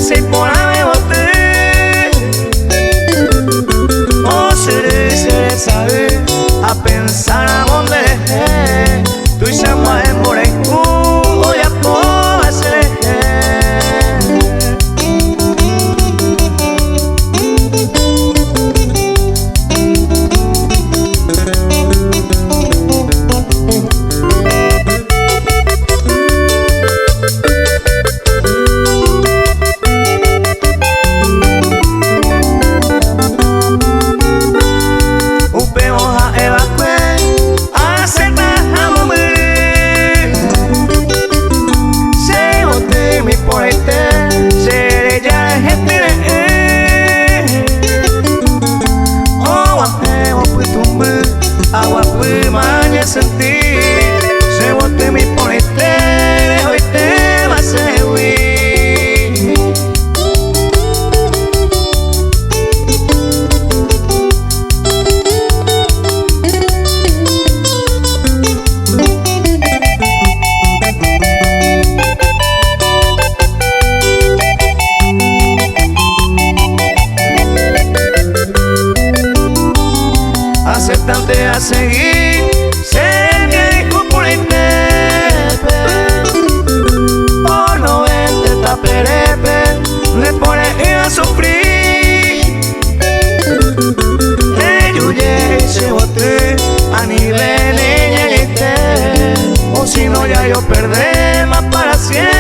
sei por me boté. O seré saber a pensar a donde tu chama é por aí olha por ser. Agua primanya sentir se bote mi ponete hoy te vas a huir. Aceptante a seguir, ser que dijo por el tepe. Por no verte esta perepe, me pone a sufrir. Eju Jeyna se boté a nivel de llegué. O si no ya yo perdré más para siempre.